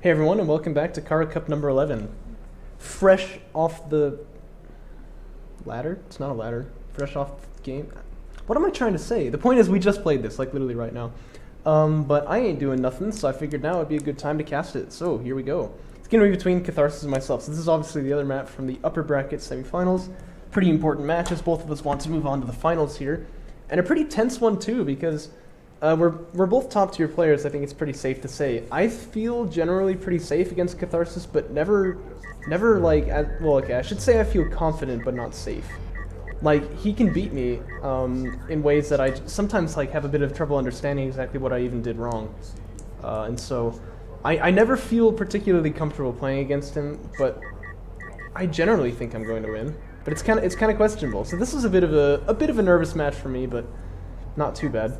Hey everyone, and welcome back to Kharak Cup number 11. Fresh off the ladder? It's not a ladder. Fresh off the game. What am I trying to say? The point is we just played this, like literally right now. But I ain't doing nothing, so I figured now would be a good time to cast it. So here we go. It's going to be between Catharsis and myself. So this is obviously the other map from the upper bracket semifinals. Pretty important match as both of us want to move on to the finals here. And a pretty tense one too, because we're both top tier players. I think it's pretty safe to say. I feel generally pretty safe against Catharsis, but never like, well, okay, I should say I feel confident, but not safe. Like, he can beat me in ways that I sometimes like have a bit of trouble understanding exactly what I even did wrong. And so I never feel particularly comfortable playing against him, but I generally think I'm going to win. But it's kind of questionable. So this is a bit of a nervous match for me, but not too bad.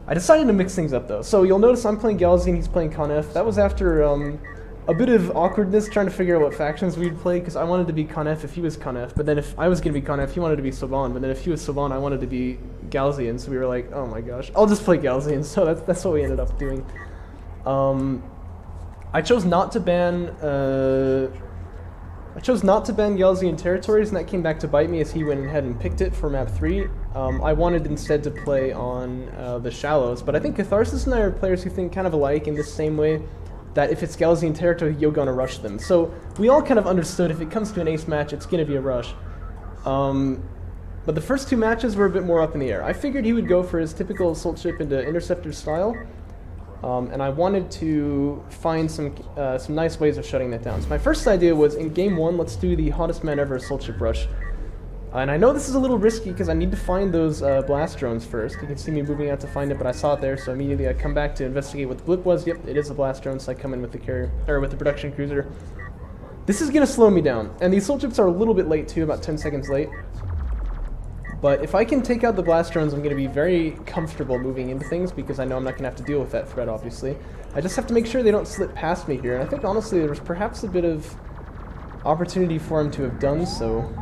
I decided to mix things up though. So you'll notice I'm playing Galzy and he's playing Conef. That was after a bit of awkwardness trying to figure out what factions we'd play, because I wanted to be Conef if he was Conef, but then if I was going to be Conef, he wanted to be Soban, but then if he was Soban, I wanted to be Galzy, and so we were like, oh my gosh, I'll just play Galzy, and so that's what we ended up doing. I chose not to ban Galzy in territories, and that came back to bite me as he went ahead and picked it for map 3. I wanted instead to play on the shallows, but I think Catharsis and I are players who think kind of alike in this same way, that if it's Galzy in territory, you're going to rush them. So we all kind of understood if it comes to an ace match, it's going to be a rush. But the first two matches were a bit more up in the air. I figured he would go for his typical assault ship into interceptor style, and I wanted to find some nice ways of shutting that down. So my first idea was, in game 1, let's do the hottest man ever assault ship rush. And I know this is a little risky because I need to find those blast drones first. You can see me moving out to find it, but I saw it there, so immediately I come back to investigate what the blip was. Yep, it is a blast drone, so I come in with the carrier, or with the production cruiser. This is going to slow me down, and the assault ships are a little bit late too, about 10 seconds late. But if I can take out the blast drones, I'm going to be very comfortable moving into things, because I know I'm not going to have to deal with that threat, obviously. I just have to make sure they don't slip past me here, and I think honestly there was perhaps a bit of opportunity for him to have done so.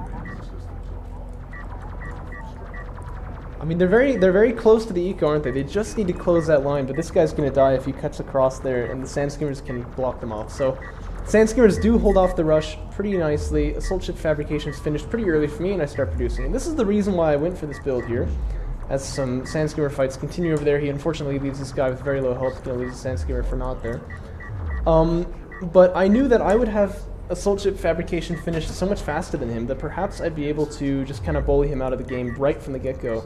I mean, they're very close to the eco, aren't they? They just need to close that line, but this guy's going to die if he cuts across there, and the sand skimmers can block them off. So, sand skimmers do hold off the rush pretty nicely. Assault ship fabrication is finished pretty early for me, and I start producing. And this is the reason why I went for this build here, as some sand skimmer fights continue over there. He unfortunately leaves this guy with very low health. He's going to lose a sand skimmer for not there. But I knew that I would have assault ship fabrication finished so much faster than him that perhaps I'd be able to just kind of bully him out of the game right from the get-go,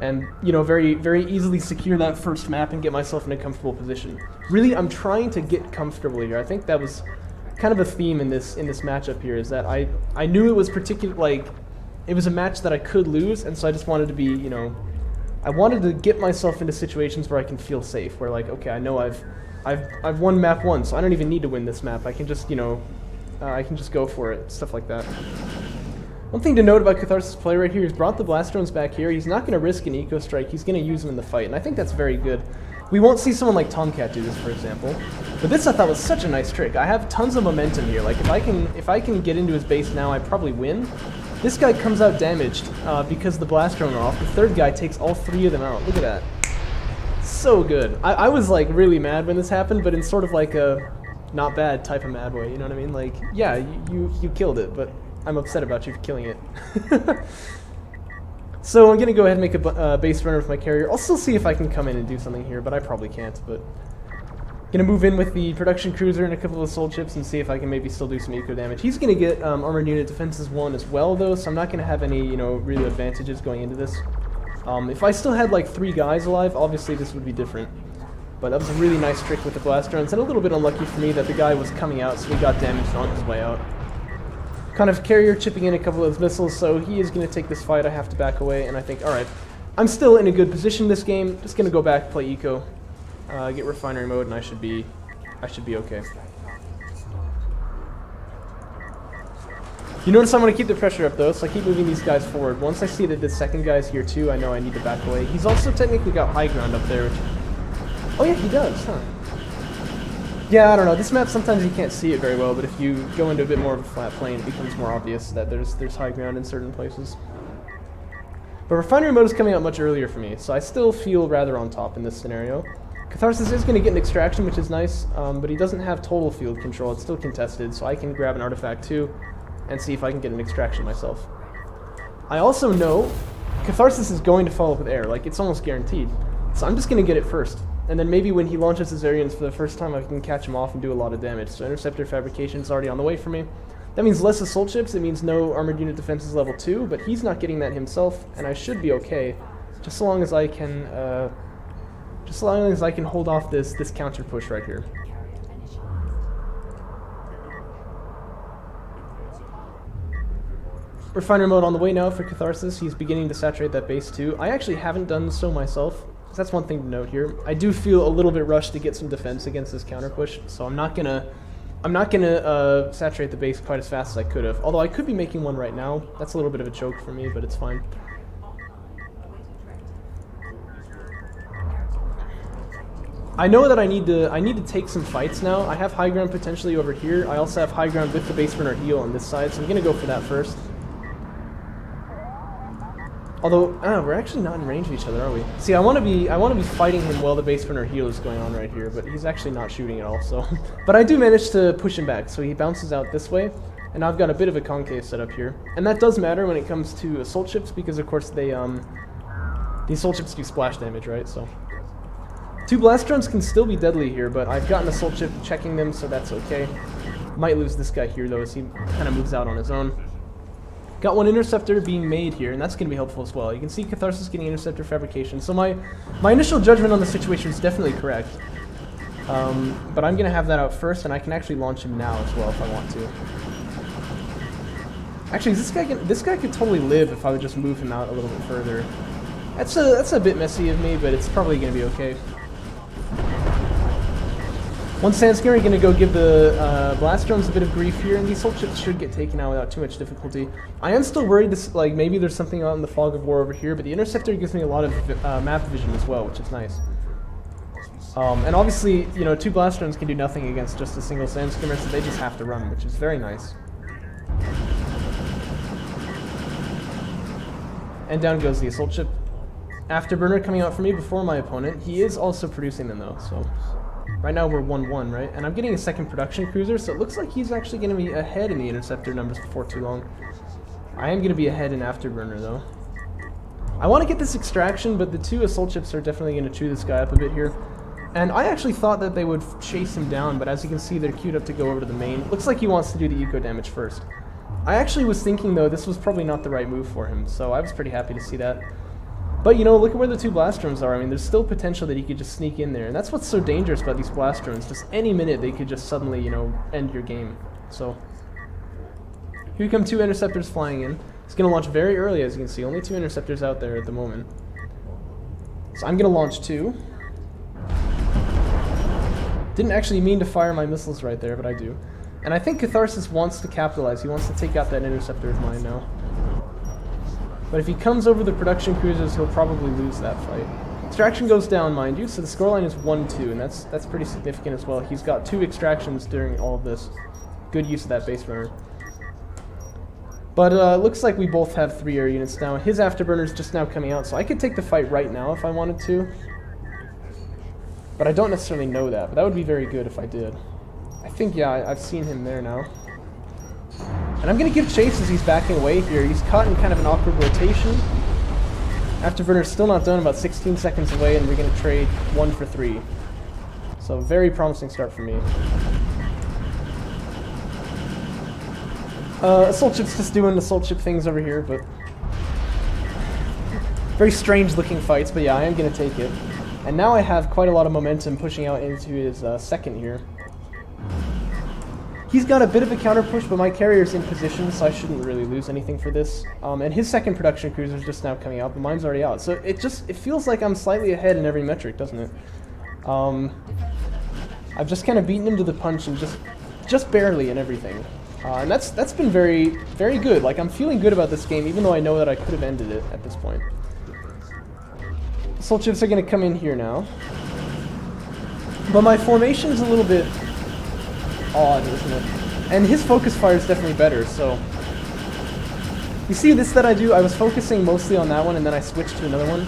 and, you know, very, very easily secure that first map and get myself in a comfortable position. Really, I'm trying to get comfortable here. I think that was kind of a theme in this matchup here, is that I knew it was it was a match that I could lose, and so I just wanted to be, you know, I wanted to get myself into situations where I can feel safe, where like, okay, I know I've won map 1, so I don't even need to win this map. I can just, you know, I can just go for it, stuff like that. One thing to note about Catharsis' play right here, he's brought the blast drones back here. He's not going to risk an eco strike. He's going to use them in the fight, and I think that's very good. We won't see someone like Tomcat do this, for example. But this I thought was such a nice trick. I have tons of momentum here. Like, if I can get into his base now, I probably win. This guy comes out damaged because the blast drone are off. The third guy takes all 3 of them out. Look at that. So good. I was like really mad when this happened, but in sort of like a not bad type of mad way, you know what I mean? Like, yeah, you killed it, but I'm upset about you for killing it. So I'm going to go ahead and make a base runner with my carrier. I'll still see if I can come in and do something here, but I probably can't. But I'm going to move in with the production cruiser and a couple of assault ships and see if I can maybe still do some eco damage. He's going to get armored unit defenses 1 as well, though, so I'm not going to have any, you know, real advantages going into this. If I still had like 3 guys alive, obviously this would be different. But that was a really nice trick with the blast drones, and a little bit unlucky for me that the guy was coming out, so he got damaged on his way out. Kind of carrier chipping in a couple of those missiles, so he is going to take this fight. I have to back away, and I think, alright, I'm still in a good position this game. Just going to go back, play eco, get refinery mode, and I should be okay. You notice I'm going to keep the pressure up though, so I keep moving these guys forward. Once I see that this second guy's here too, I know I need to back away. He's also technically got high ground up there. Oh yeah, he does, huh? Yeah, I don't know. This map, sometimes you can't see it very well, but if you go into a bit more of a flat plane, it becomes more obvious that there's high ground in certain places. But refinery mode is coming out much earlier for me, so I still feel rather on top in this scenario. Catharsis is going to get an extraction, which is nice, but he doesn't have total field control. It's still contested, so I can grab an artifact too and see if I can get an extraction myself. I also know Catharsis is going to follow up with air, like it's almost guaranteed. So I'm just going to get it first. And then maybe when he launches his Aryans for the first time, I can catch him off and do a lot of damage. So Interceptor Fabrication is already on the way for me. That means less assault ships, it means no armored unit defenses level 2, but he's not getting that himself, and I should be okay, just so long as I can, hold off this counter push right here. Refiner mode on the way now for Catharsis. He's beginning to saturate that base too. I actually haven't done so myself. That's one thing to note here. I do feel a little bit rushed to get some defense against this counter push, so I'm not gonna saturate the base quite as fast as I could have. Although I could be making one right now. That's a little bit of a choke for me, but it's fine. I know that I need to take some fights now. I have high ground potentially over here. I also have high ground with the base burner heal on this side, so I'm gonna go for that first. Although, we're actually not in range of each other, are we? See, I want to be fighting him while the base burner heal is going on right here, but he's actually not shooting at all, so... But I do manage to push him back, so he bounces out this way, and I've got a bit of a concave set up here. And that does matter when it comes to assault ships, because of course they, the assault ships do splash damage, right, so... 2 blast drones can still be deadly here, but I've got an assault ship checking them, so that's okay. Might lose this guy here, though, as he kind of moves out on his own. Got one interceptor being made here, and that's going to be helpful as well. You can see Catharsis getting interceptor fabrication. So my initial judgment on the situation is definitely correct. But I'm going to have that out first, and I can actually launch him now as well if I want to. Actually, this guy could totally live if I would just move him out a little bit further. That's a bit messy of me, but it's probably going to be okay. One Sandscary going to go give the blast drones a bit of grief here, and these assault ships should get taken out without too much difficulty. I am still worried this, like, maybe there's something out in the fog of war over here, but the interceptor gives me a lot of map vision as well, which is nice. And obviously, you know, 2 blast drones can do nothing against just a single Sandskimmer, so they just have to run, which is very nice. And down goes the assault ship. Afterburner coming out for me before my opponent. He is also producing them though, so... Right now we're 1-1, right? And I'm getting a second production cruiser, so it looks like he's actually going to be ahead in the interceptor numbers before too long. I am going to be ahead in Afterburner, though. I want to get this extraction, but the 2 assault ships are definitely going to chew this guy up a bit here. And I actually thought that they would chase him down, but as you can see, they're queued up to go over to the main. Looks like he wants to do the eco damage first. I actually was thinking, though, this was probably not the right move for him, so I was pretty happy to see that. But, you know, look at where the 2 blast drones are. I mean, there's still potential that he could just sneak in there. And that's what's so dangerous about these blast drones. Just any minute, they could just suddenly, you know, end your game. So, here come 2 interceptors flying in. It's going to launch very early, as you can see. Only 2 interceptors out there at the moment. So I'm going to launch 2. Didn't actually mean to fire my missiles right there, but I do. And I think Catharsis wants to capitalize. He wants to take out that interceptor of mine now. But if he comes over the production cruisers, he'll probably lose that fight. Extraction goes down, mind you, so the scoreline is 1-2, and that's pretty significant as well. He's got 2 extractions during all of this. Good use of that base burner. But it looks like we both have 3 air units now. His afterburner's just now coming out, so I could take the fight right now if I wanted to. But I don't necessarily know that, but that would be very good if I did. I think, yeah, I've seen him there now. And I'm going to give chase as he's backing away here. He's caught in kind of an awkward rotation. Afterburner's still not done, about 16 seconds away, and we're going to trade 1 for 3. So very promising start for me. Assault ship's just doing assault ship things over here, but... Very strange looking fights, but yeah, I am going to take it. And now I have quite a lot of momentum pushing out into his second here. He's got a bit of a counter push, but my carrier's in position, so I shouldn't really lose anything for this. And his second production cruiser is just now coming out, but mine's already out. So it feels like I'm slightly ahead in every metric, doesn't it? I've just kind of beaten him to the punch and just barely in everything. And that's been very, very good. Like, I'm feeling good about this game, even though I know that I could have ended it at this point. Assault ships are going to come in here now. But my formation is a little bit odd, isn't it? And his focus fire is definitely better, so... You see this that I do? I was focusing mostly on that one, and then I switched to another one.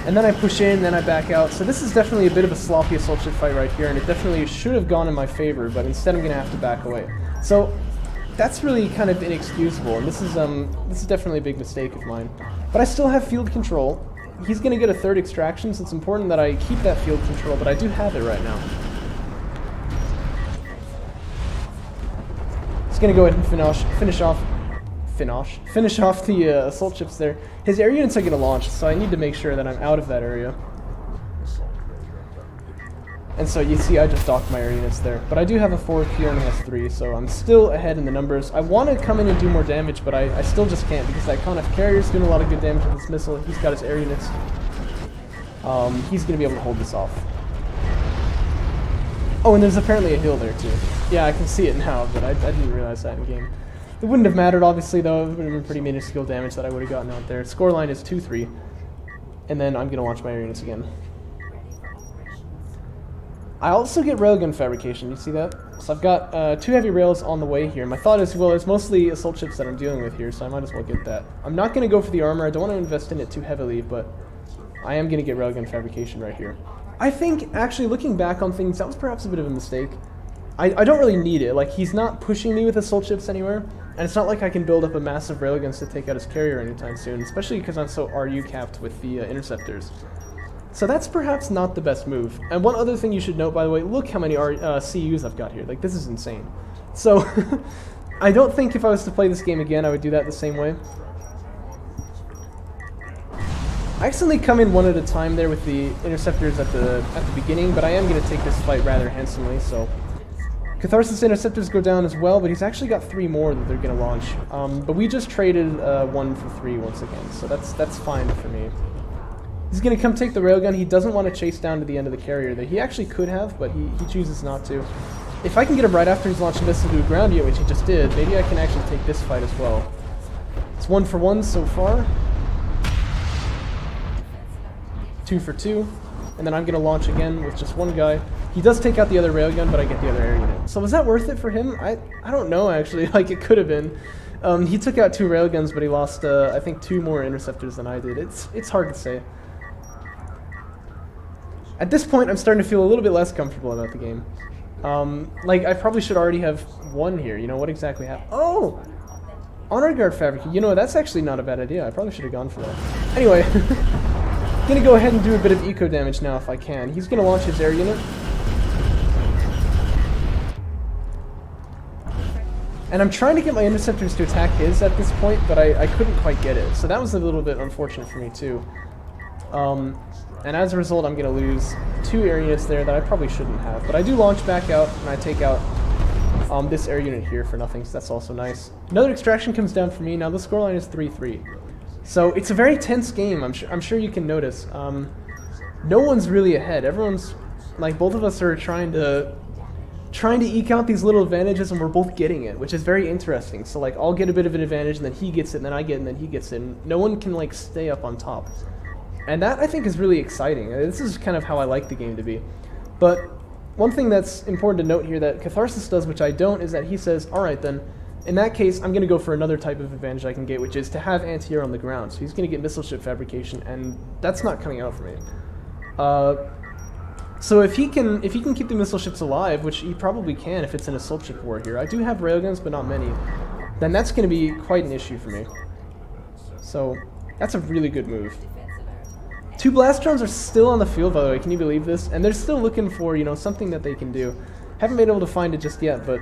And then I push in, then I back out. So this is definitely a bit of a sloppy assault ship fight right here, and it definitely should have gone in my favor, but instead I'm going to have to back away. So that's really kind of inexcusable, and this is definitely a big mistake of mine. But I still have field control. He's going to get a third extraction, so it's important that I keep that field control, but I do have it right now. He's going to go ahead and finish off the assault ships there. His air units are going to launch, so I need to make sure that I'm out of that area. And so you see I just docked my air units there. But I do have a 4, he only has 3, so I'm still ahead in the numbers. I want to come in and do more damage, but I still just can't because that Conf carrier's doing a lot of good damage with this missile. He's got his air units. He's going to be able to hold this off. Oh, and there's apparently a hill there too. Yeah, I can see it now, but I didn't realize that in game. It wouldn't have mattered, obviously, though. It would have been pretty minuscule damage that I would have gotten out there. Scoreline is 2-3. And then I'm going to launch my air units again. I also get railgun fabrication, you see that? So I've got 2 heavy rails on the way here. My thought is, well, it's mostly assault ships that I'm dealing with here, so I might as well get that. I'm not going to go for the armor. I don't want to invest in it too heavily, but I am going to get railgun fabrication right here. I think, actually, looking back on things, that was perhaps a bit of a mistake. I don't really need it. Like, he's not pushing me with assault ships anywhere, and it's not like I can build up a massive railguns to take out his carrier anytime soon, especially because I'm so RU capped with the interceptors. So that's perhaps not the best move. And one other thing you should note, by the way, look how many CUs I've got here. Like, this is insane. So, I don't think if I was to play this game again, I would do that the same way. I accidentally come in one at a time there with the interceptors at the beginning, but I am going to take this fight rather handsomely, so... Catharsis interceptors go down as well, but he's actually got 3 more that they're going to launch. But we just traded 1 for 3 once again, so that's fine for me. He's going to come take the railgun. He doesn't want to chase down to the end of the carrier there. He actually could have, but he chooses not to. If I can get him right after he's launched a missile to a ground unit, which he just did, maybe I can actually take this fight as well. It's 1 for 1 so far. 2 for 2. And then I'm going to launch again with just 1 guy. He does take out the other railgun, but I get the other air unit. So was that worth it for him? I don't know, actually. Like, it could have been. He took out 2 railguns, but he lost, I think, 2 more interceptors than I did. It's hard to say. At this point, I'm starting to feel a little bit less comfortable about the game. Like, I probably should already have won here. You know, what exactly happened? Oh! Honor Guard Fabric. You know, that's actually not a bad idea. I probably should have gone for that. Anyway, gonna go ahead and do a bit of eco damage now if I can. He's gonna launch his air unit. And I'm trying to get my interceptors to attack his at this point, but I couldn't quite get it. So that was a little bit unfortunate for me too. And as a result, I'm going to lose 2 air units there that I probably shouldn't have. But I do launch back out, and I take out this air unit here for nothing, so that's also nice. Another extraction comes down for me. Now the scoreline is 3-3. So it's a very tense game, I'm sure you can notice. No one's really ahead. Everyone's, like, both of us are trying to eke out these little advantages, and we're both getting it, which is very interesting. So, like, I'll get a bit of an advantage, and then he gets it, and then I get it, and then he gets it. And no one can, like, stay up on top. And that, I think, is really exciting. This is kind of how I like the game to be. But one thing that's important to note here that Catharsis does, which I don't, is that he says, alright then, in that case, I'm going to go for another type of advantage I can get, which is to have anti-air on the ground. So he's going to get missile ship fabrication, and that's not coming out for me. So if he can keep the missile ships alive, which he probably can if it's an assault ship war here, I do have railguns, but not many, then that's going to be quite an issue for me. So that's a really good move. 2 blast drones are still on the field, by the way. Can you believe this? And they're still looking for, you know, something that they can do. Haven't been able to find it just yet, but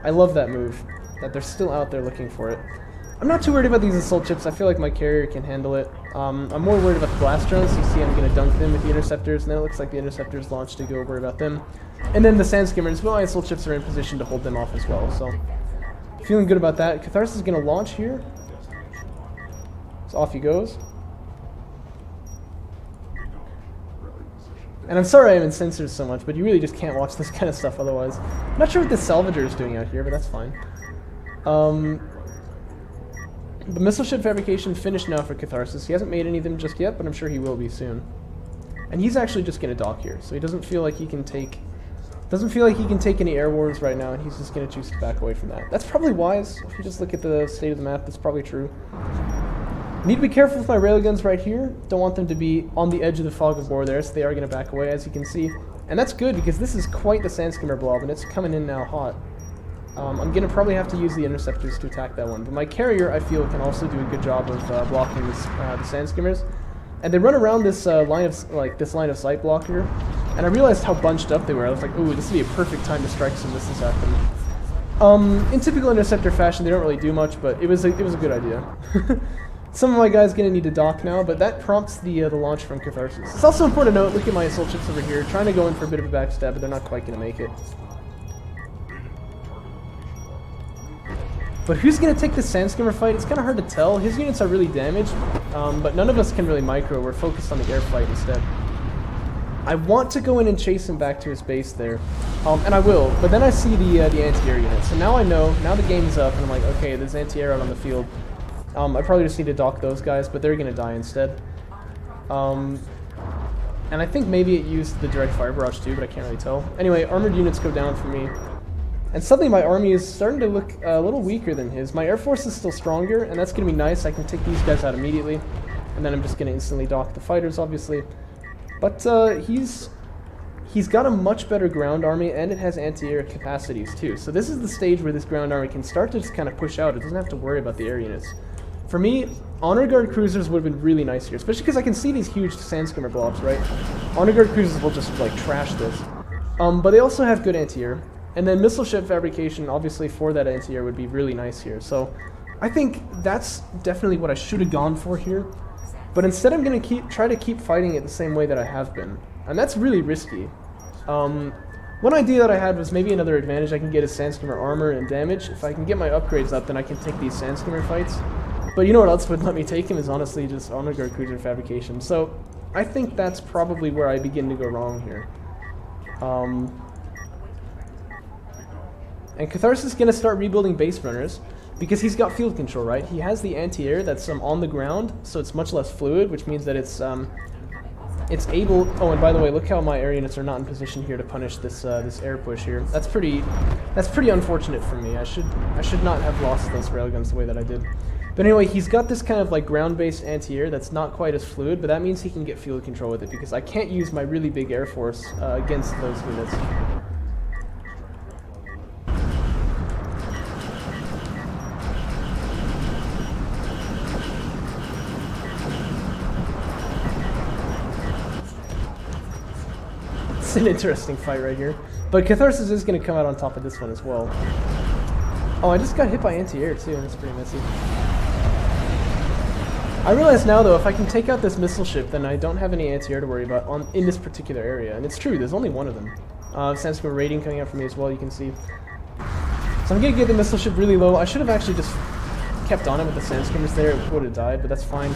I love that move, that they're still out there looking for it. I'm not too worried about these assault ships. I feel like my carrier can handle it. I'm more worried about the blast drones. You see I'm going to dunk them with the interceptors, and then it looks like the interceptors launched to go worry about them. And then the sand skimmers, well, my assault ships are in position to hold them off as well, so feeling good about that. Catharsis is going to launch here. So off he goes. And I'm sorry I'm in sensors so much, but you really just can't watch this kind of stuff otherwise. I'm not sure what this salvager is doing out here, but that's fine. The missile ship fabrication finished now for Catharsis. He hasn't made any of them just yet, but I'm sure he will be soon. And he's actually just going to dock here, so he doesn't feel like he can take any air wars right now, and he's just going to choose to back away from that. That's probably wise. If you just look at the state of the map, that's probably true. Need to be careful with my railguns right here. Don't want them to be on the edge of the fog of war there, so they are going to back away, as you can see. And that's good, because this is quite the Sandskimmer blob, and it's coming in now hot. I'm going to probably have to use the interceptors to attack that one. But my carrier, I feel, can also do a good job of blocking this, the Sandskimmers. And they run around this line of sight blocker. And I realized how bunched up they were. I was like, ooh, this would be a perfect time to strike some missiles at them. In typical interceptor fashion, they don't really do much, but it was a good idea. Some of my guys going to need to dock now, but that prompts the launch from Catharsis. It's also important to note, look at my assault ships over here, trying to go in for a bit of a backstab, but they're not quite going to make it. But who's going to take this Sandskimmer fight? It's kind of hard to tell. His units are really damaged, but none of us can really micro. We're focused on the air fight instead. I want to go in and chase him back to his base there, and I will, but then I see the anti-air unit. So now I know, now the game's up, and I'm like, okay, there's anti-air out on the field. I probably just need to dock those guys, but they're going to die instead. And I think maybe it used the direct fire barrage too, but I can't really tell. Anyway, armored units go down for me. And suddenly my army is starting to look a little weaker than his. My air force is still stronger, and that's going to be nice. I can take these guys out immediately. And then I'm just going to instantly dock the fighters, obviously. But he's got a much better ground army, and it has anti-air capacities too. So this is the stage where this ground army can start to just kind of push out. It doesn't have to worry about the air units. For me, Honor Guard cruisers would have been really nice here, especially because I can see these huge Sandskimmer blobs, right? Honor Guard cruisers will just, like, trash this. But they also have good anti-air. And then missile ship fabrication, obviously, for that anti-air would be really nice here. So I think that's definitely what I should have gone for here. But instead I'm going to try to keep fighting it the same way that I have been. And that's really risky. One idea that I had was maybe another advantage I can get is Sandskimmer armor and damage. If I can get my upgrades up, then I can take these Sandskimmer fights. But you know what else would let me take him is honestly just Honor Guard cruiser fabrication. So I think that's probably where I begin to go wrong here. And Catharsis is going to start rebuilding base runners because he's got field control, right? He has the anti-air that's on the ground, so it's much less fluid, which means that it's able. Oh, and by the way, look how my air units are not in position here to punish this this air push here. That's pretty unfortunate for me. I should not have lost those railguns the way that I did. But anyway, he's got this kind of like ground-based anti-air that's not quite as fluid, but that means he can get field control with it because I can't use my really big air force against those units. It's an interesting fight right here. But Catharsis is going to come out on top of this one as well. Oh, I just got hit by anti-air too, that's pretty messy. I realize now, though, if I can take out this missile ship, then I don't have any anti-air to worry about in this particular area. And it's true, there's only one of them. Sandskimmer rating coming out for me as well, you can see. So I'm going to get the missile ship really low. I should have actually just kept on it with the Sandskimmers there. It would have died, but that's fine.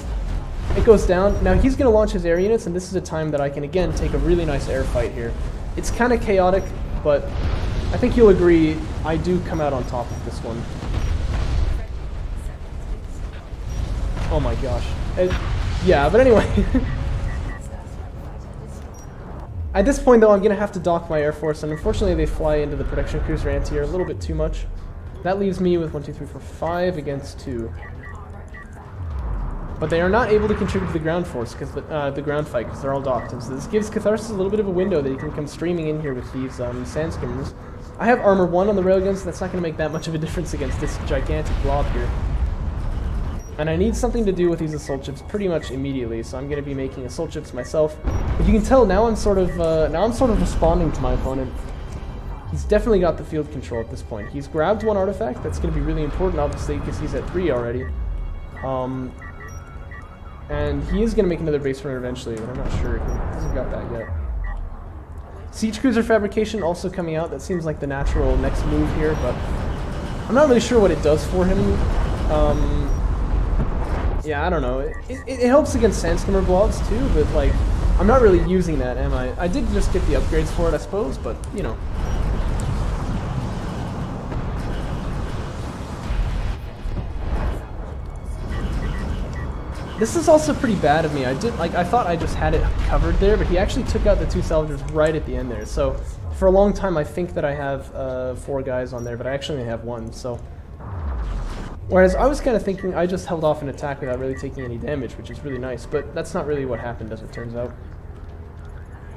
It goes down. Now he's going to launch his air units, and this is a time that I can, again, take a really nice air fight here. It's kind of chaotic, but I think you'll agree I do come out on top of this one. Oh my gosh. Yeah, but anyway. At this point, though, I'm going to have to dock my Air Force, and unfortunately they fly into the production cruiser anti-air a little bit too much. That leaves me with 1, 2, 3, 4, 5 against 2. But they are not able to contribute to the ground force, because the ground fight, because they're all docked. And so this gives Catharsis a little bit of a window that he can come streaming in here with these Sandskimmers. I have armor 1 on the railguns, so that's not going to make that much of a difference against this gigantic blob here. And I need something to do with these assault ships pretty much immediately, so I'm going to be making assault ships myself. But you can tell now I'm sort of responding to my opponent. He's definitely got the field control at this point. He's grabbed one artifact. That's going to be really important, obviously, because he's at 3 already. And he is going to make another base runner eventually, but I'm not sure. He hasn't got that yet. Siege Cruiser Fabrication also coming out. That seems like the natural next move here, but I'm not really sure what it does for him. Yeah, I don't know. It helps against Sandskimmer blobs too, but like, I'm not really using that, am I? I did just get the upgrades for it, I suppose, but you know. This is also pretty bad of me. I thought I just had it covered there, but he actually took out the 2 salvagers right at the end there. So for a long time, I think that I have 4 guys on there, but I actually only have 1. So Whereas I was kind of thinking I just held off an attack without really taking any damage, which is really nice, but that's not really what happened as it turns out.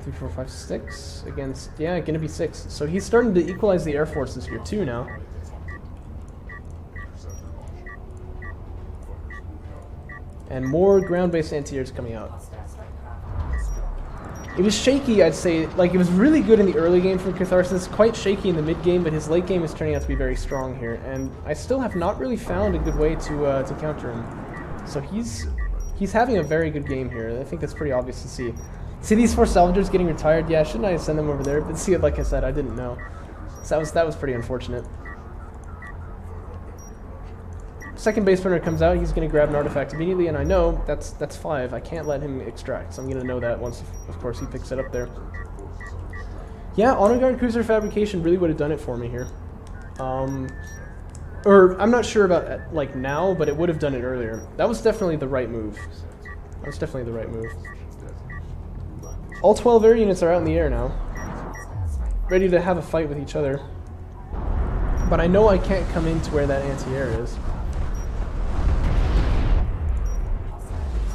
3, 4, 5, 6 against, yeah, gonna be 6. So he's starting to equalize the air forces here too now. And more ground-based anti-airs coming out. It was shaky, I'd say. Like, it was really good in the early game from Catharsis, quite shaky in the mid-game, but his late game is turning out to be very strong here. And I still have not really found a good way to counter him. So he's having a very good game here. I think that's pretty obvious to see. See these 4 salvagers getting retired? Yeah, shouldn't I send them over there? But see, like I said, I didn't know. So that was pretty unfortunate. Second base runner comes out, he's going to grab an artifact immediately, and I know that's 5. I can't let him extract, so I'm going to know that once, of course, he picks it up there. Yeah, Honor Guard Cruiser Fabrication really would have done it for me here. Or, I'm not sure about, like, now, but it would have done it earlier. That was definitely the right move. That was definitely the right move. All 12 air units are out in the air now, ready to have a fight with each other. But I know I can't come into where that anti-air is.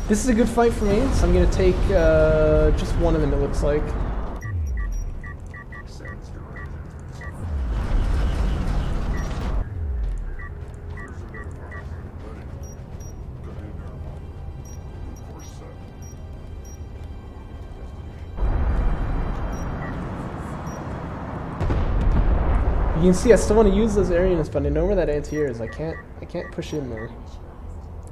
This is a good fight for me, so I'm going to take just one of them, it looks like. You can see I still want to use those air units, but I know where that anti-air is. I can't push in there.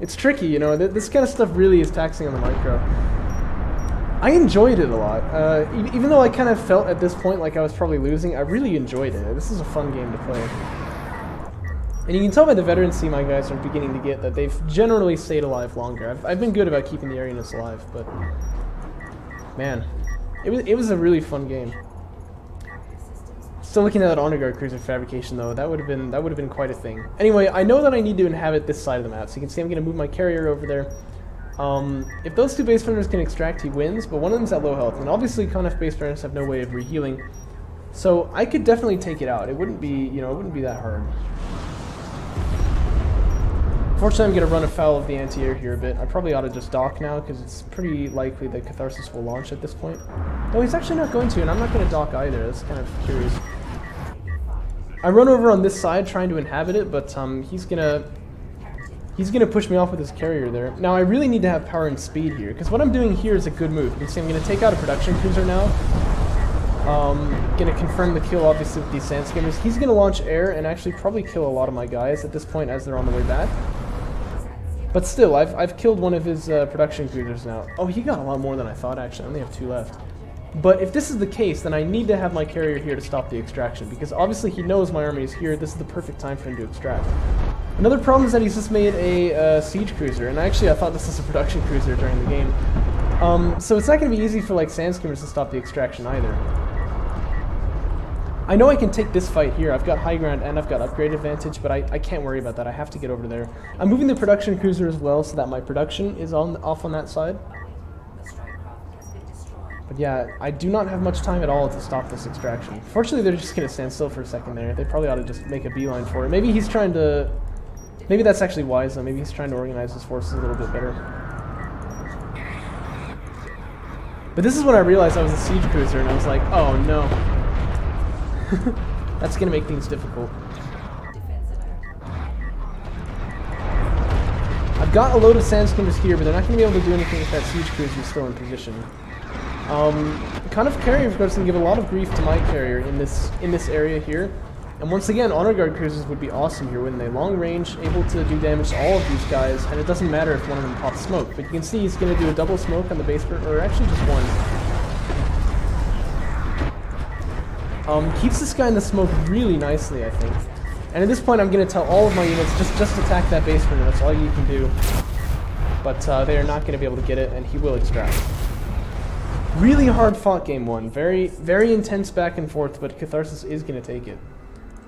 It's tricky, you know, this kind of stuff really is taxing on the micro. I enjoyed it a lot. Even though I kind of felt at this point like I was probably losing, I really enjoyed it. This is a fun game to play. And you can tell by the veterancy my guys are beginning to get that they've generally stayed alive longer. I've been good about keeping the air units alive, but man, it was a really fun game. Still looking at that Honor Guard Cruiser Fabrication though, that would have been quite a thing. Anyway, I know that I need to inhabit this side of the map, so you can see I'm going to move my carrier over there. If those 2 base runners can extract, he wins, but one of them's at low health, and obviously Conf base runners have no way of rehealing, so I could definitely take it out. It wouldn't be, you know, it wouldn't be that hard. Fortunately, I'm going to run afoul of the anti-air here a bit. I probably ought to just dock now, because it's pretty likely that Catharsis will launch at this point. No, he's actually not going to, and I'm not going to dock either. That's kind of curious. I run over on this side trying to inhabit it, but he's gonna push me off with his carrier there. Now I really need to have power and speed here, because what I'm doing here is a good move. You can see I'm gonna take out a production cruiser now. Gonna confirm the kill obviously with these sand skimmers. He's gonna launch air and actually probably kill a lot of my guys at this point as they're on the way back. But still, I've killed one of his production cruisers now. Oh, he got a lot more than I thought actually. I only have 2 left. But if this is the case, then I need to have my carrier here to stop the extraction, because obviously he knows my army is here. This is the perfect time for him to extract. Another problem is that he's just made a siege cruiser, and actually I thought this was a production cruiser during the game. So it's not going to be easy for like sand skimmers to stop the extraction either. I know I can take this fight here. I've got high ground and I've got upgrade advantage, but I can't worry about that. I have to get over there. I'm moving the production cruiser as well so that my production is off on that side. But yeah, I do not have much time at all to stop this extraction. Fortunately, they're just going to stand still for a second there. They probably ought to just make a beeline for it. Maybe he's trying to... Maybe that's actually wise, though. Maybe he's trying to organize his forces a little bit better. But this is when I realized I was a siege cruiser, and I was like, oh no. That's going to make things difficult. I've got a load of sand skimmers here, but they're not going to be able to do anything if that siege cruiser is still in position. Kind of carrier, of course, can give a lot of grief to my carrier in this area here. And once again, Honor Guard cruisers would be awesome here, wouldn't they? Long range, able to do damage to all of these guys, and it doesn't matter if one of them pops smoke. But you can see he's going to do a double smoke on the base, or actually just one. Keeps this guy in the smoke really nicely, I think. And at this point, I'm going to tell all of my units, just attack that base runner. That's all you can do. But they are not going to be able to get it, and he will extract. Really hard fought game 1. Very, very intense back and forth, but Catharsis is going to take it.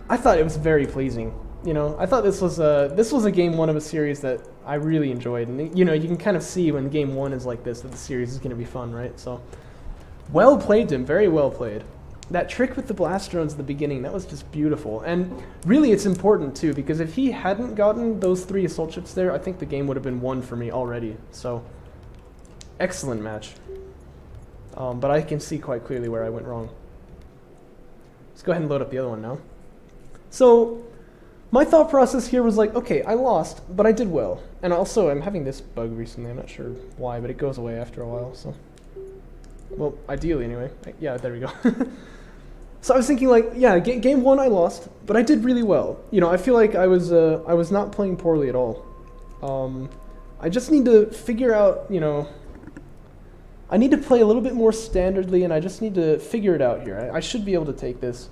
I thought it was very pleasing. You know, I thought this was a game 1 of a series that I really enjoyed. And, you know, you can kind of see when game 1 is like this that the series is going to be fun, right? So, well played, Tim. Very well played. that trick with the blast drones at the beginning, that was just beautiful. And really it's important too, because if he hadn't gotten those 3 assault ships there, I think the game would have been won for me already. So, excellent match. But I can see quite clearly where I went wrong. Let's go ahead and load up the other one now. So, my thought process here was like, okay, I lost, but I did well. And also, I'm having this bug recently, I'm not sure why, but it goes away after a while, so. Well, ideally anyway. Yeah, there we go. So I was thinking like, yeah, game 1 I lost, but I did really well. You know, I feel like I was not playing poorly at all. I just need to figure out, you know, I need to play a little bit more standardly, and I just need to figure it out here. I should be able to take this.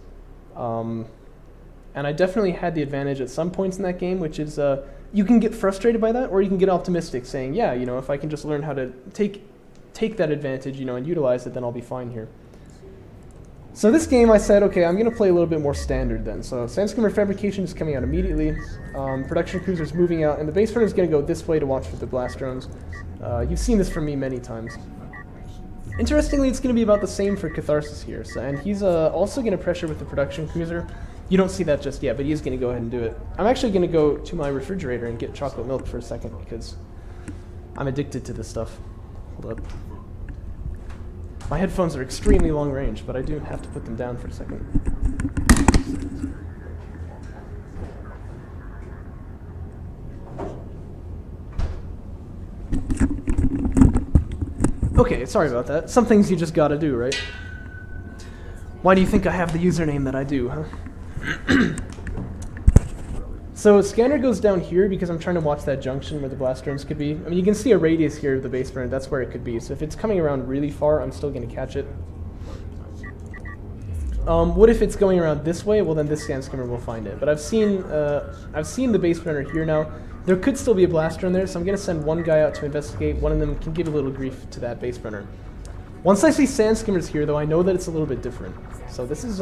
And I definitely had the advantage at some points in that game, which is you can get frustrated by that, or you can get optimistic, saying, yeah, you know, if I can just learn how to take that advantage, you know, and utilize it, then I'll be fine here. So this game, I said, okay, I'm going to play a little bit more standard then. So Sandscreamer Fabrication is coming out immediately. Production Cruiser's moving out, and the base runner is going to go this way to watch for the blast drones. You've seen this from me many times. Interestingly, it's going to be about the same for Catharsis here. So, and he's also going to pressure with the Production Cruiser. You don't see that just yet, but he is going to go ahead and do it. I'm actually going to go to my refrigerator and get chocolate milk for a second, because I'm addicted to this stuff. Hold up. My headphones are extremely long range, but I do have to put them down for a second. Okay, sorry about that. Some things you just gotta do, right? Why do you think I have the username that I do, huh? So scanner goes down here because I'm trying to watch that junction where the blast drones could be. I mean, you can see a radius here of the base burner. That's where it could be. So if it's coming around really far, I'm still going to catch it. What if it's going around this way? Well, then this scan skimmer will find it. But I've seen the base burner here now. There could still be a blast drone there, so I'm going to send one guy out to investigate. One of them can give a little grief to that base burner. Once I see sand skimmers here, though, I know that it's a little bit different. So this is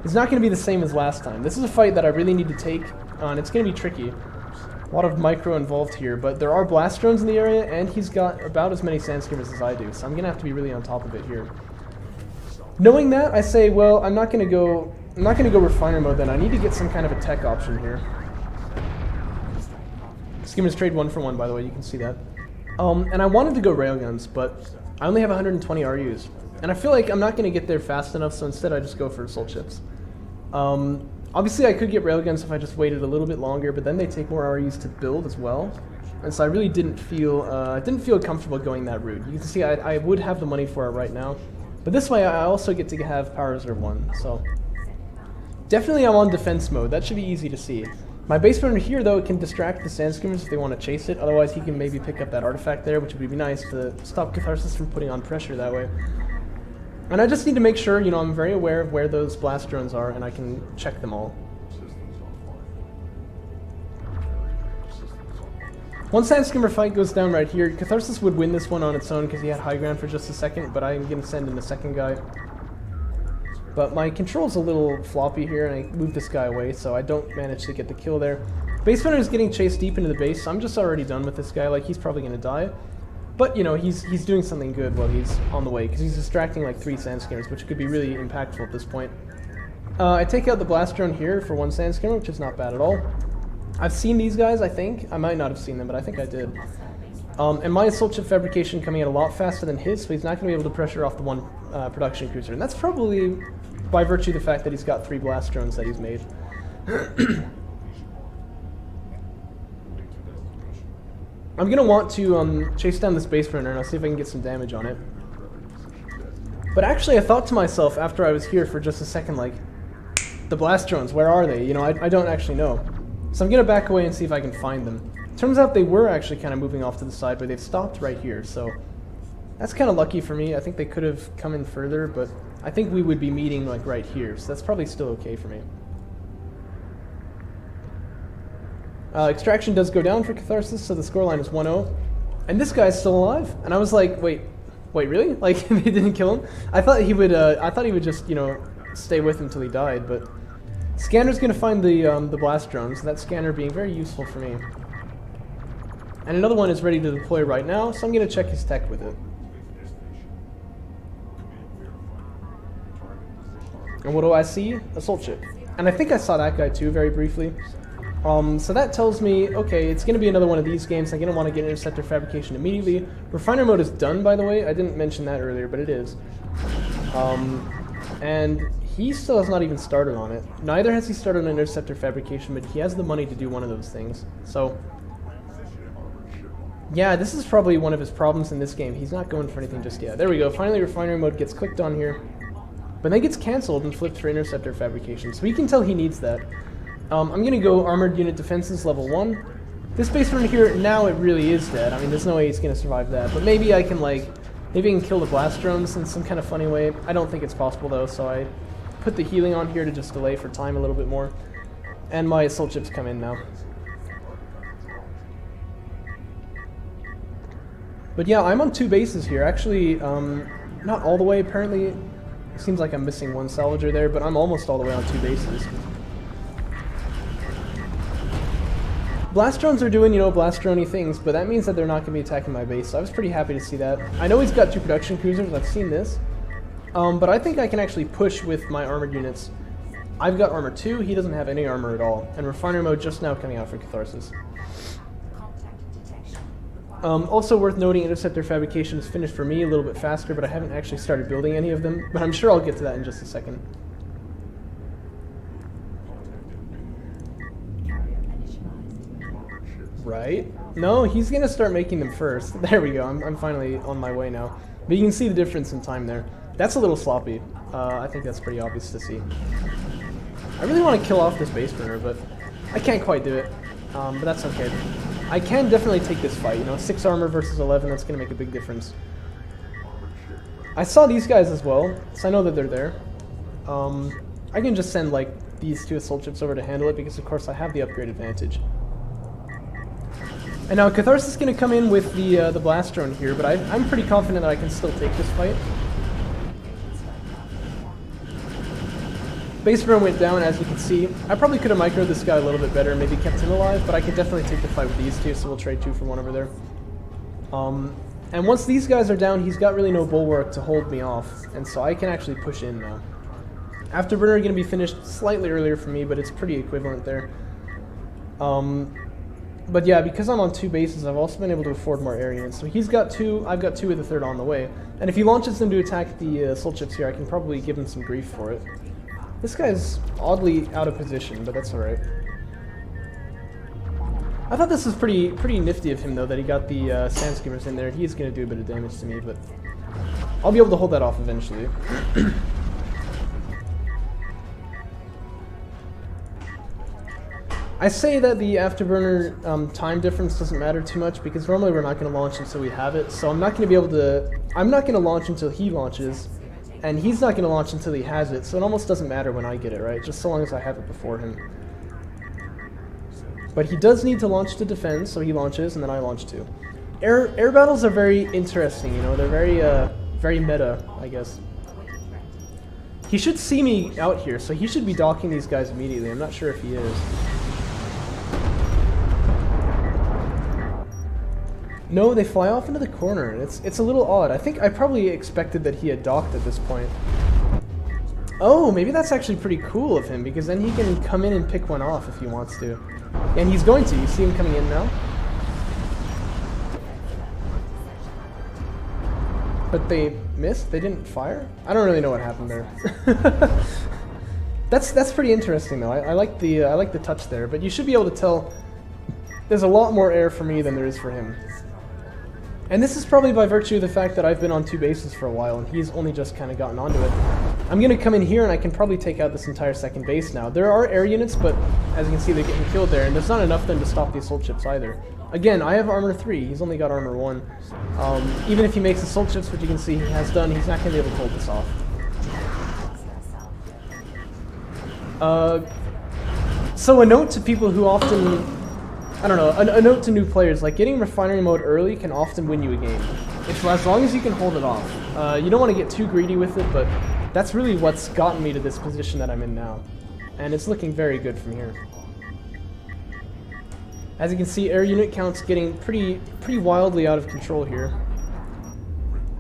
it's not going to be the same as last time. This is a fight that I really need to take. And it's going to be tricky. A lot of micro involved here, but there are blast drones in the area, and he's got about as many sand skimmers as I do, so I'm going to have to be really on top of it here. Knowing that, I say, well, I'm not going to go refiner mode then. I need to get some kind of a tech option here. Skimmers trade 1 for 1, by the way, you can see that. And I wanted to go railguns, but I only have 120 RUs. And I feel like I'm not going to get there fast enough, so instead I just go for assault ships. Obviously, I could get railguns if I just waited a little bit longer, but then they take more RUs to build as well. And so I really didn't feel comfortable going that route. You can see I would have the money for it right now. But this way, I also get to have Power Reserve 1. So definitely I'm on defense mode. That should be easy to see. My base runner here, though, can distract the sand skimmers if they want to chase it. Otherwise, he can maybe pick up that artifact there, which would be nice to stop Catharsis from putting on pressure that way. And I just need to make sure, you know, I'm very aware of where those blast drones are, and I can check them all. One sand skimmer fight goes down right here. Catharsis would win this one on its own because he had high ground for just a second, but I'm going to send in a second guy. But my control's a little floppy here, and I moved this guy away, so I don't manage to get the kill there. Base runner is getting chased deep into the base, so I'm just already done with this guy. Like, he's probably going to die. But, you know, he's doing something good while he's on the way, because he's distracting like 3 sand skimmers, which could be really impactful at this point. I take out the blast drone here for 1 sand skimmer, which is not bad at all. I've seen these guys, I think. I might not have seen them, but I think I did. And my assault ship fabrication coming in a lot faster than his, so he's not going to be able to pressure off the 1 production cruiser. And that's probably by virtue of the fact that he's got 3 blast drones that he's made. I'm going to want to chase down this base burner, and I'll see if I can get some damage on it. But actually, I thought to myself after I was here for just a second, like, the blast drones, where are they? You know, I don't actually know. So I'm going to back away and see if I can find them. Turns out they were actually kind of moving off to the side, but they've stopped right here, so that's kind of lucky for me. I think they could have come in further, but I think we would be meeting like right here, so that's probably still okay for me. Extraction does go down for Catharsis, so the scoreline is 1-0. And this guy's still alive. And I was like, wait, really? Like, they didn't kill him? I thought he would just, you know, stay with him until he died, but Scanner's gonna find the blast drones, that scanner being very useful for me. And another one is ready to deploy right now, so I'm gonna check his tech with it. And what do I see? Assault ship. And I think I saw that guy too, very briefly. So that tells me, okay, it's going to be another one of these games. I'm going to want to get interceptor fabrication immediately. Refiner mode is done, by the way. I didn't mention that earlier, but it is. And he still has not even started on it. Neither has he started on interceptor fabrication, but he has the money to do one of those things. So, yeah, this is probably one of his problems in this game. He's not going for anything just yet. There we go. Finally, refinery mode gets clicked on here. But then gets cancelled and flipped for interceptor fabrication. So we can tell he needs that. I'm going to go armored unit defenses level 1. This base runner here, now it really is dead. I mean, there's no way he's going to survive that. But maybe I can, like, maybe I can kill the blast drones in some kind of funny way. I don't think it's possible, though, so I put the healing on here to just delay for time a little bit more. And my assault ships come in now. But yeah, I'm on 2 bases here. Actually, not all the way, apparently. It seems like I'm missing one salvager there, but I'm almost all the way on 2 bases. Blast drones are doing, you know, blast drone-y things, but that means that they're not going to be attacking my base, so I was pretty happy to see that. I know he's got 2 production cruisers, I've seen this. But I think I can actually push with my armored units. I've got armor 2, he doesn't have any armor at all, and refiner mode just now coming out for Catharsis. Also worth noting, interceptor fabrication is finished for me a little bit faster, but I haven't actually started building any of them, but I'm sure I'll get to that in just a second. Right? No, he's going to start making them first. There we go, I'm finally on my way now. But you can see the difference in time there. That's a little sloppy. I think that's pretty obvious to see. I really want to kill off this base burner, but I can't quite do it. But that's okay. I can definitely take this fight, you know, 6 armor versus 11, that's going to make a big difference. I saw these guys as well, so I know that they're there. I can just send, like, these 2 assault ships over to handle it, because of course I have the upgrade advantage. And now Catharsis is going to come in with the blast drone here, but I'm pretty confident that I can still take this fight. Base drone went down, as you can see. I probably could have microed this guy a little bit better, maybe kept him alive, but I can definitely take the fight with these 2, so we'll trade 2 for 1 over there. And once these guys are down, he's got really no bulwark to hold me off, and so I can actually push in now. Afterburner going to be finished slightly earlier for me, but it's pretty equivalent there. But yeah, because I'm on 2 bases, I've also been able to afford more air units. So he's got 2, I've got 2 with the 3rd on the way. And if he launches them to attack the assault ships here, I can probably give him some grief for it. This guy's oddly out of position, but that's alright. I thought this was pretty nifty of him, though, that he got the sand skimmers in there. He's going to do a bit of damage to me, but I'll be able to hold that off eventually. I say that the afterburner time difference doesn't matter too much, because normally we're not going to launch until we have it, so I'm not going to be able to... I'm not going to launch until he launches, and he's not going to launch until he has it, so it almost doesn't matter when I get it, right? Just so long as I have it before him. But he does need to launch to defend, so he launches, and then I launch too. Air battles are very interesting, you know, they're very meta, I guess. He should see me out here, so he should be docking these guys immediately. I'm not sure if he is. No, they fly off into the corner. It's a little odd. I think I probably expected that he had docked at this point. Oh, maybe that's actually pretty cool of him, because then he can come in and pick one off if he wants to. And he's going to. You see him coming in now? But they missed? They didn't fire? I don't really know what happened there. That's pretty interesting though. I like the touch there, but you should be able to tell there's a lot more air for me than there is for him. And this is probably by virtue of the fact that I've been on 2 bases for a while and he's only just kind of gotten onto it. I'm going to come in here and I can probably take out this entire 2nd base now. There are air units, but as you can see they're getting killed there, and there's not enough of them to stop the assault ships either. Again, I have armor 3, he's only got armor 1. Even if he makes assault ships, which you can see he has done, he's not going to be able to hold this off. So a note to people who often... I don't know, a note to new players, like getting refinery mode early can often win you a game. As long as you can hold it off. You don't want to get too greedy with it, but that's really what's gotten me to this position that I'm in now. And it's looking very good from here. As you can see, air unit count's getting pretty wildly out of control here.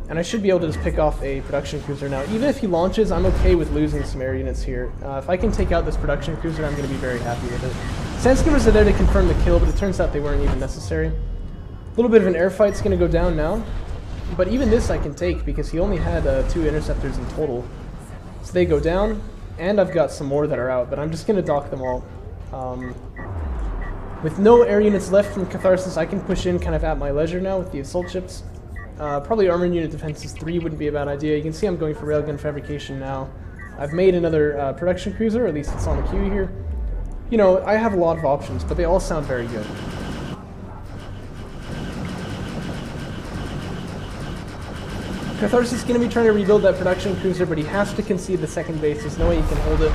And I should be able to just pick off a production cruiser now. Even if he launches, I'm okay with losing some air units here. If I can take out this production cruiser, I'm going to be very happy with it. Sandskimmers are there to confirm the kill, but it turns out they weren't even necessary. A little bit of an air fight's going to go down now. But even this I can take because he only had 2 interceptors in total. So they go down, and I've got some more that are out, but I'm just going to dock them all. With no air units left from Catharsis, I can push in kind of at my leisure now with the assault ships. Probably armored unit defenses 3 wouldn't be a bad idea. You can see I'm going for railgun fabrication now. I've made another production cruiser, or at least it's on the queue here. You know, I have a lot of options, but they all sound very good. Catharsis is going to be trying to rebuild that production cruiser, but he has to concede the second base. There's no way he can hold it.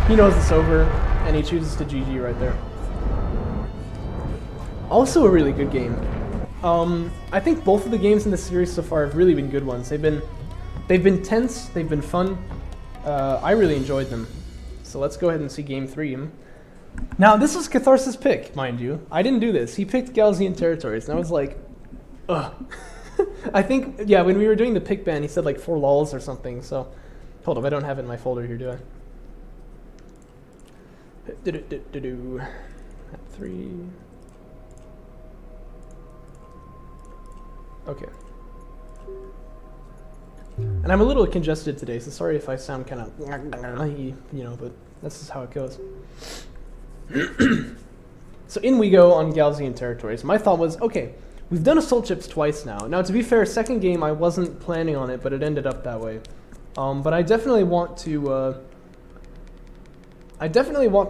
He knows it's over, and he chooses to GG right there. Also a really good game. I think both of the games in the series so far have really been good ones. They've been tense, they've been fun. I really enjoyed them. So let's go ahead and see game 3. Now this was Catharsis' pick, mind you. I didn't do this. He picked Galzian territories, and I was like, ugh. I think, yeah, when we were doing the pick ban, he said like 4 lols or something. So hold up, I don't have it in my folder here, do I? 3. Okay. And I'm a little congested today, so sorry if I sound kind of, you know, but this is how it goes. So in we go on Galzian territories. My thought was, okay, we've done assault ships twice now. Now, to be fair, second game I wasn't planning on it, but it ended up that way. But I definitely want to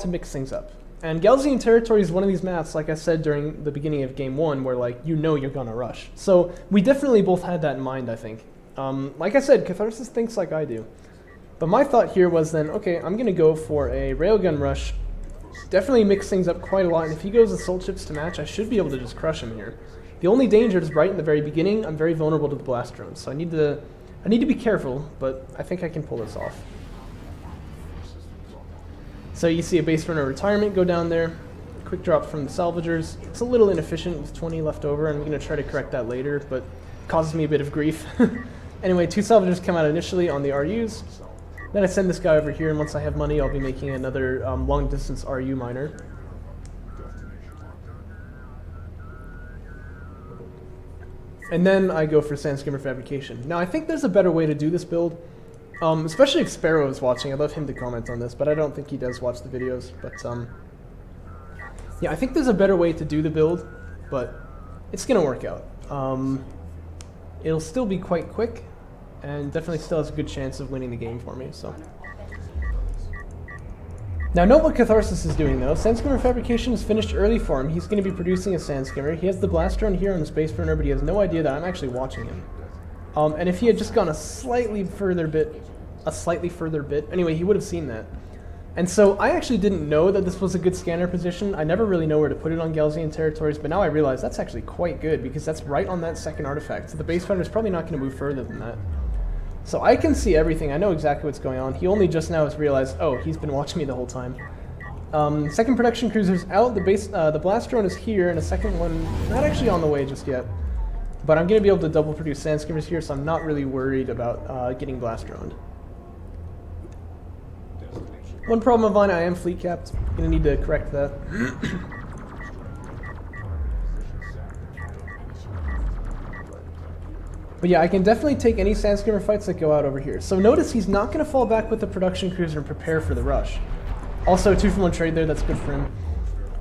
mix things up. And Galzian territory is one of these maps, like I said during the beginning of game 1, where like you know you're gonna rush. So we definitely both had that in mind, I think. Like I said, Catharsis thinks like I do. But my thought here was then, okay, I'm gonna go for a railgun rush. Definitely mix things up quite a lot, and if he goes assault ships to match, I should be able to just crush him here. The only danger is right in the very beginning. I'm very vulnerable to the blast drones, so I need to be careful, but I think I can pull this off. So you see a base runner retirement go down there. Quick drop from the salvagers. It's a little inefficient with 20 left over. I'm going to try to correct that later, but causes me a bit of grief. Anyway, 2 salvagers come out initially on the RUs. Then I send this guy over here, and once I have money, I'll be making another long-distance RU miner. And then I go for Sandskimmer fabrication. Now, I think there's a better way to do this build. Especially if Sparrow is watching. I'd love him to comment on this, but I don't think he does watch the videos. But yeah, I think there's a better way to do the build, but it's going to work out. It'll still be quite quick, and definitely still has a good chance of winning the game for me. So now note what Catharsis is doing though. Sandskimmer fabrication is finished early for him. He's going to be producing a Sandskimmer. He has the blast drone here on his base burner, but he has no idea that I'm actually watching him. And if he had just gone a slightly further bit, anyway, he would have seen that. And so I actually didn't know that this was a good scanner position. I never really know where to put it on Galzian territories, but now I realize that's actually quite good because that's right on that second artifact. So the base runner is probably not going to move further than that. So I can see everything. I know exactly what's going on. He only just now has realized, oh, he's been watching me the whole time. Second production cruiser's out. The blast drone is here, and a second one not actually on the way just yet. But I'm going to be able to double produce Sandskimmers here, so I'm not really worried about getting blast droned. One problem of mine, I am fleet capped. I'm going to need to correct that. But yeah, I can definitely take any Sandskimmer fights that go out over here. So notice he's not going to fall back with the production cruiser and prepare for the rush. Also, 2-for-1 trade there, that's good for him.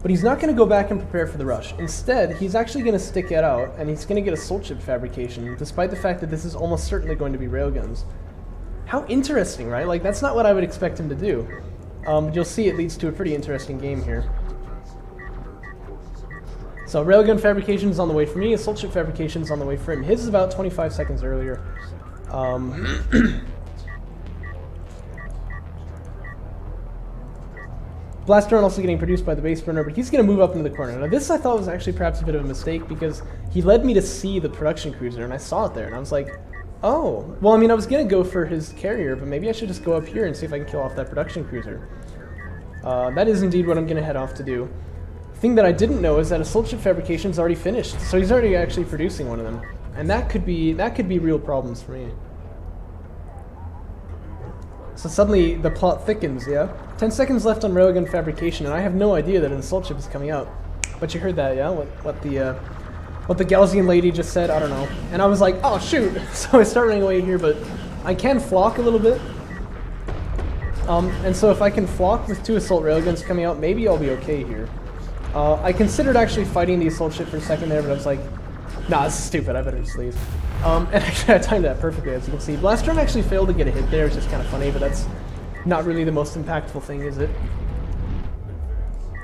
But he's not going to go back and prepare for the rush. Instead, he's actually going to stick it out, and he's going to get assault ship fabrication, despite the fact that this is almost certainly going to be railguns. How interesting, right? Like, that's not what I would expect him to do. You'll see it leads to a pretty interesting game here. So railgun fabrication is on the way for me, assault ship fabrication is on the way for him. His is about 25 seconds earlier. Blast drone also getting produced by the base burner, but he's going to move up into the corner. Now this I thought was actually perhaps a bit of a mistake because he led me to see the production cruiser and I saw it there and I was like, oh, well I mean I was going to go for his carrier, but maybe I should just go up here and see if I can kill off that production cruiser. That is indeed what I'm going to head off to do. The thing that I didn't know is that assault ship fabrication is already finished, so he's already actually producing one of them. and that could be real problems for me. So suddenly the plot thickens, yeah? 10 seconds left on railgun fabrication, and I have no idea that an assault ship is coming out. But you heard that, yeah? What the Gaussian lady just said, I don't know. And I was like, oh shoot! So I start running away here, but I can flock a little bit. And so if I can flock with 2 assault railguns coming out, maybe I'll be okay here. I considered actually fighting the assault ship for a second there, but I was like, nah, this is stupid, I better just leave. And actually I timed that perfectly, as you can see. Blast Drum actually failed to get a hit there, which is kind of funny, but that's not really the most impactful thing, is it?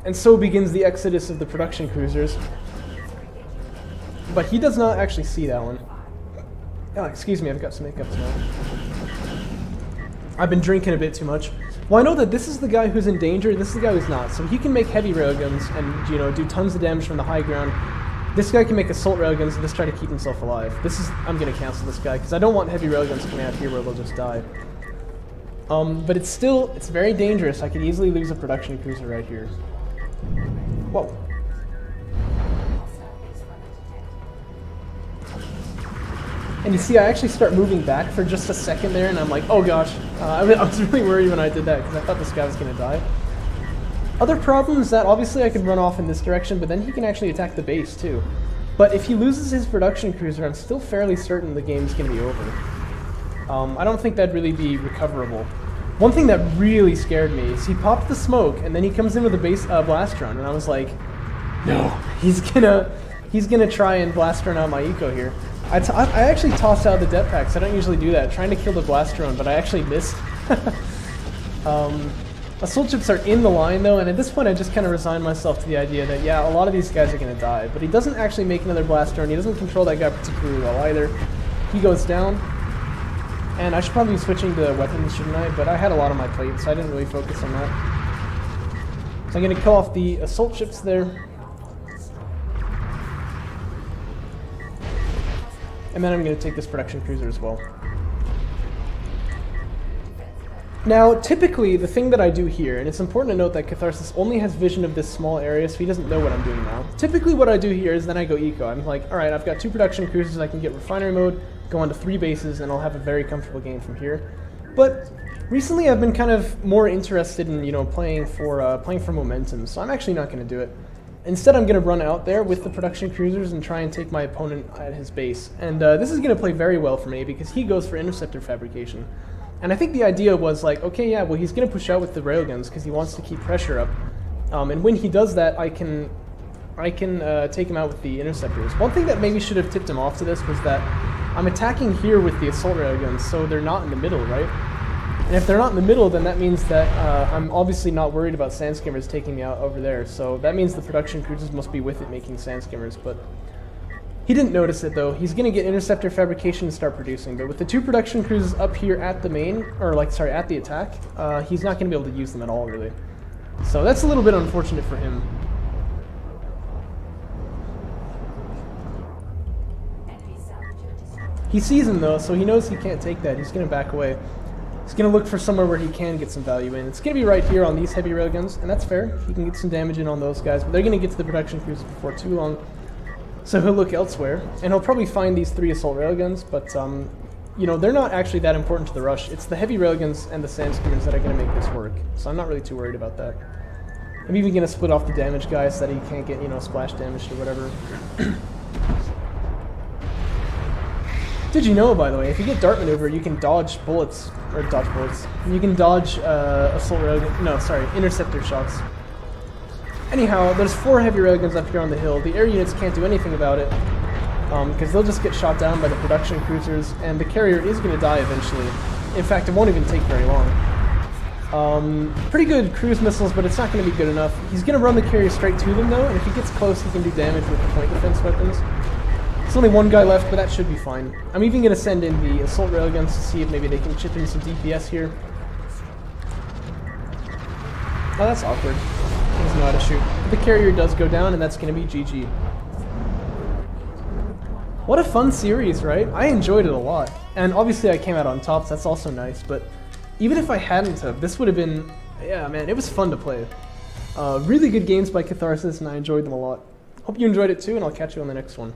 And so begins the exodus of the production cruisers. But he does not actually see that one. Oh, excuse me, I've got some hiccups now. I've been drinking a bit too much. Well, I know that this is the guy who's in danger, this is the guy who's not. So he can make heavy railguns and, you know, do tons of damage from the high ground. This guy can make assault railguns and just try to keep himself alive. I'm gonna cancel this guy, because I don't want heavy railguns coming out here where they'll just die. But it's very dangerous. I could easily lose a production cruiser right here. Whoa. And you see, I actually start moving back for just a second there, and I'm like, oh gosh. I was really worried when I did that, because I thought this guy was gonna die. Other problem is that obviously I could run off in this direction, but then he can actually attack the base too. But if he loses his production cruiser, I'm still fairly certain the game's going to be over. I don't think that'd really be recoverable. One thing that really scared me is he popped the smoke, and then he comes in with a base blast run, and I was like, no, he's gonna try and blast run out my eco here. I actually tossed out the det packs. I don't usually do that, trying to kill the blast drone, but I actually missed. Assault ships are in the line though, and at this point I just kind of resigned myself to the idea that, yeah, a lot of these guys are going to die. But he doesn't actually make another blast drone. He doesn't control that guy particularly well either. He goes down. And I should probably be switching to weapons, shouldn't I? But I had a lot on my plate, so I didn't really focus on that. So I'm going to kill off the assault ships there. And then I'm going to take this production cruiser as well. Now, typically, the thing that I do here, and it's important to note that Catharsis only has vision of this small area, so he doesn't know what I'm doing now. Typically, what I do here is then I go eco. I'm like, alright, I've got 2 production cruisers, I can get refinery mode, go on to 3 bases, and I'll have a very comfortable game from here. But recently, I've been kind of more interested in, you know, playing for momentum, so I'm actually not going to do it. Instead, I'm going to run out there with the production cruisers and try and take my opponent at his base. And this is going to play very well for me because he goes for interceptor fabrication. And I think the idea was like, okay, yeah, well, he's going to push out with the railguns because he wants to keep pressure up. And when he does that, I can take him out with the interceptors. One thing that maybe should have tipped him off to this was that I'm attacking here with the assault railguns, so they're not in the middle, right? And if they're not in the middle, then that means that I'm obviously not worried about sand skimmers taking me out over there. So that means the production cruisers must be with it making sand skimmers, but he didn't notice it though. He's going to get interceptor fabrication and start producing, but with the 2 production cruisers up here at the main, or like, sorry, at the attack, he's not going to be able to use them at all, really. So that's a little bit unfortunate for him. He sees him though, so he knows he can't take that. He's going to back away. He's going to look for somewhere where he can get some value in. It's going to be right here on these heavy railguns, and that's fair. He can get some damage in on those guys, but they're going to get to the production cruisers before too long. So he'll look elsewhere, and he'll probably find these 3 assault railguns, but, you know, they're not actually that important to the rush. It's the heavy railguns and the sand skimmers that are going to make this work, so I'm not really too worried about that. I'm even going to split off the damage guy so that he can't get, you know, splash damaged or whatever. Did you know, by the way, if you get dart maneuver, you can dodge bullets, or dodge bullets. You can dodge assault railgun, no, sorry, interceptor shots. Anyhow, there's 4 heavy railguns up here on the hill. The air units can't do anything about it, because they'll just get shot down by the production cruisers, and the carrier is going to die eventually. In fact, it won't even take very long. Pretty good cruise missiles, but it's not going to be good enough. He's going to run the carrier straight to them, though, and if he gets close, he can do damage with the point defense weapons. There's only 1 guy left, but that should be fine. I'm even going to send in the assault railguns to see if maybe they can chip in some DPS here. Oh, that's awkward. He doesn't know how to shoot. But the carrier does go down, and that's going to be GG. What a fun series, right? I enjoyed it a lot. And obviously I came out on top, so that's also nice, but even if I hadn't have, this would have been, yeah, man, it was fun to play. Really good games by Catharsis, and I enjoyed them a lot. Hope you enjoyed it too, and I'll catch you on the next one.